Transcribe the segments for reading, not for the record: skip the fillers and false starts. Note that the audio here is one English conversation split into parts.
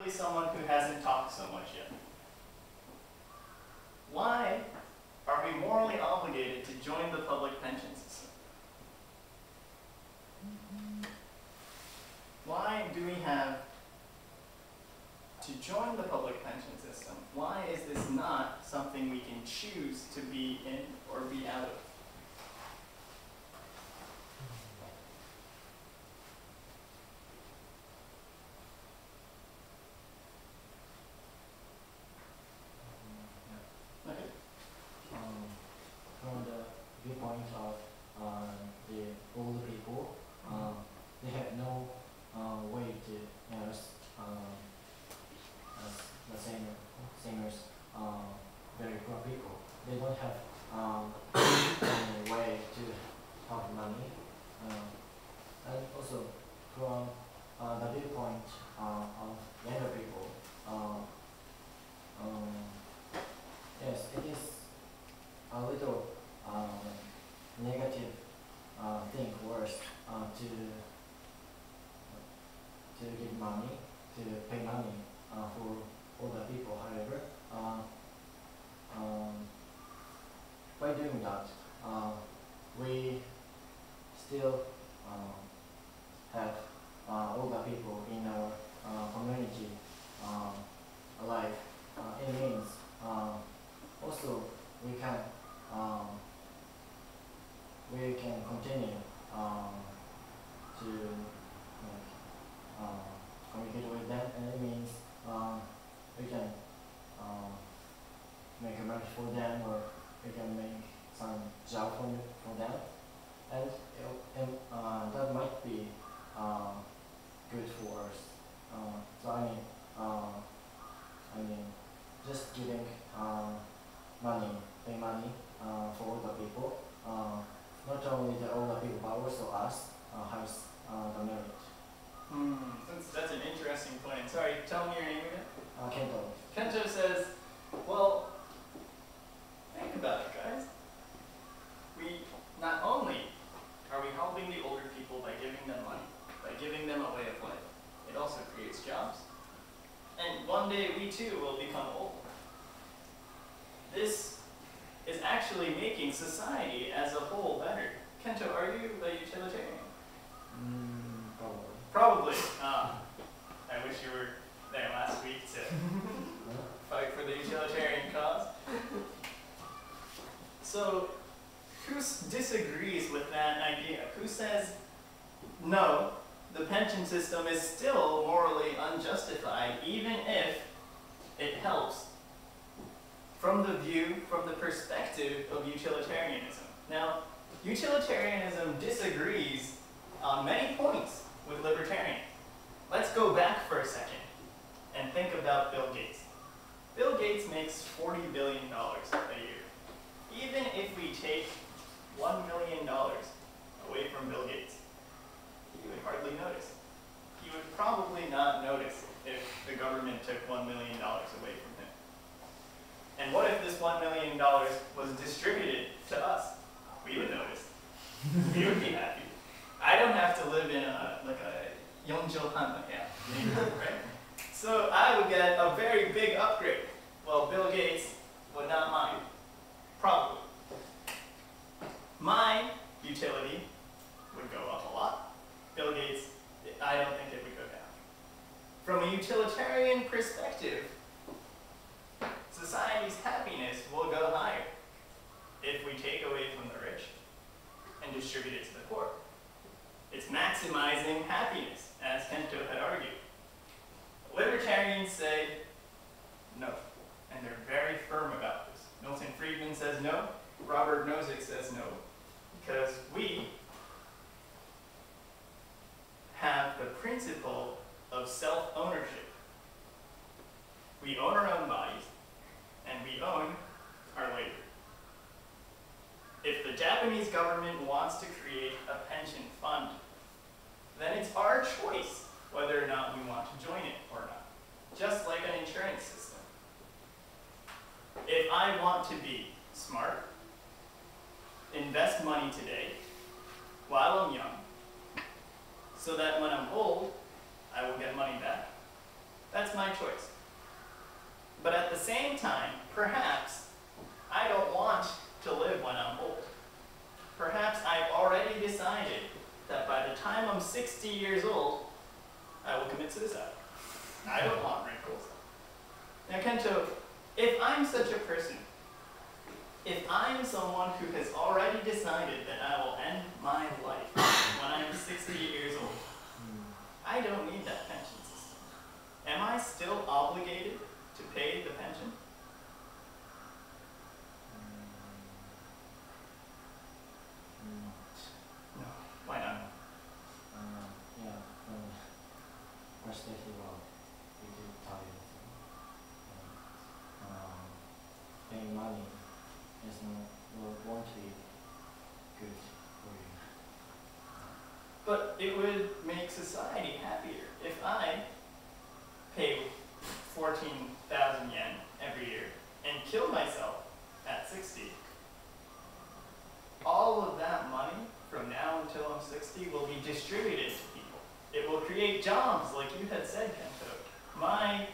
Someone who hasn't talked so much yet. Why are we morally obligated to join the public pension system? Why do we have to join the public pension system? Why is this not something we can choose to be in or be out of? From the viewpoint of the older people, they have no way to, as the singers, very poor people. They don't have any way to have money. And also from the viewpoint of younger people, yes, it is a little negative thing for us to give money, to pay money for older people. However, by doing that, we still have older people in our community alive. It means also we can continue to communicate with them, and it means we can make a marriage for them, or we can make some job for them, and that might be good for us. So I mean, just giving pay money for older people. Not only the older people, but also us has the merit. That's an interesting point. Sorry, tell me your name again. Kento. Kento says, well, think about it, guys. We not only are we helping the older people by giving them money, by giving them a way of life, it also creates jobs. And one day we too will become old. This is actually making society as a whole better. Kento, are you a utilitarian? Probably. Probably. I wish you were there last week to fight for the utilitarian cause. So, who disagrees with that idea? Who says, no, the pension system is still morally unjustified, even if it helps? From the perspective of utilitarianism. Now, utilitarianism disagrees on many points with libertarianism. Let's go back for a second and think about Bill Gates. Bill Gates makes $40 billion a year. Even if we take $1 million away from Bill Gates, he would hardly notice. He would probably not notice if the government took $1 million away from him. And what if this $1 million was distributed to us? We would notice. We would be happy. I don't have to live in a Yonjo-han, right? So I would get a very big upgrade. Well, Bill Gates would not mind. Probably. My utility would go up a lot. Bill Gates, I don't think it would go down. From a utilitarian perspective, society's happiness will go higher if we take away from the rich and distribute it to the poor. It's maximizing happiness, as Kento had argued. Libertarians say no, and they're very firm about this. Milton Friedman says no, Robert Nozick says no, because we have the principle of self-ownership. We own our own bodies, and we own our labor. If the Japanese government wants to create a pension fund, then it's our choice whether or not we want to join it or not, just like an insurance system. If I want to be smart, invest money today while I'm young, so that when I'm old, I will get money back, That's my choice. But at the same time, perhaps I don't want to live when I'm old. Perhaps I've already decided that by the time I'm 60 years old, I will commit suicide. I don't want wrinkles. Now, Kento, if I'm such a person, if I'm someone who has already decided that I will end my life when I'm 60 years old, I don't need that pension system. Am I still obligated to pay the pension? No. Why not? Yeah, perspective of libertarianism. Paying money is won't be good for you. But it would make society happier if I pay 14,000 yen every year and kill myself at 60. All of that money from now until I'm 60 will be distributed to people. It will create jobs, like you had said, Kento. My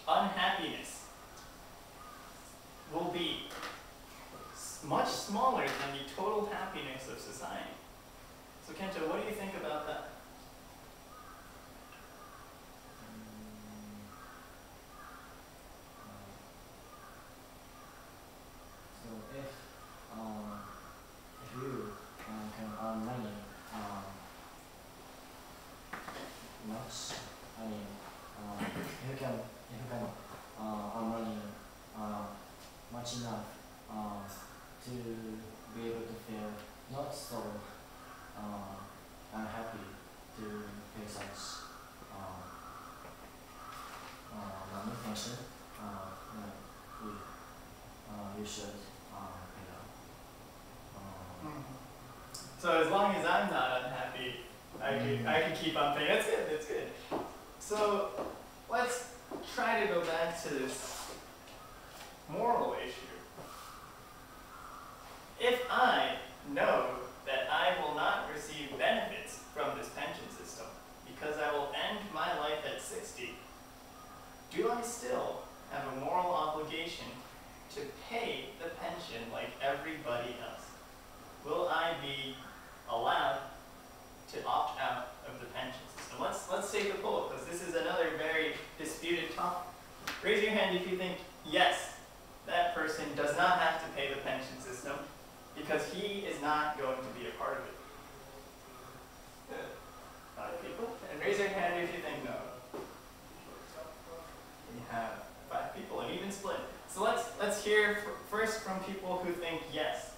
unhappiness will be much smaller than the total happiness of society. So Kento, what do you think about that? So if you can earn money much, if you can earn money much enough to be able to feel not so unhappy to pay such money pension, you should pay that. So as long as I'm not unhappy, I can keep on paying. That's good, that's good. So let's try to go back to this moral issue. If I know that I will not receive benefits from this pension system because I will end my life at 60, do I still have a moral obligation to pay the pension like everybody else? Will I be allowed to opt out of the pension system? Let's take a poll, because this is another very disputed topic. Raise your hand if you think, yes, that person does not have to pay the pension system because he is not going to be a part of it. 5 people. And raise your hand if you think no. We have 5 people, an even split. So let's hear first from people who think yes.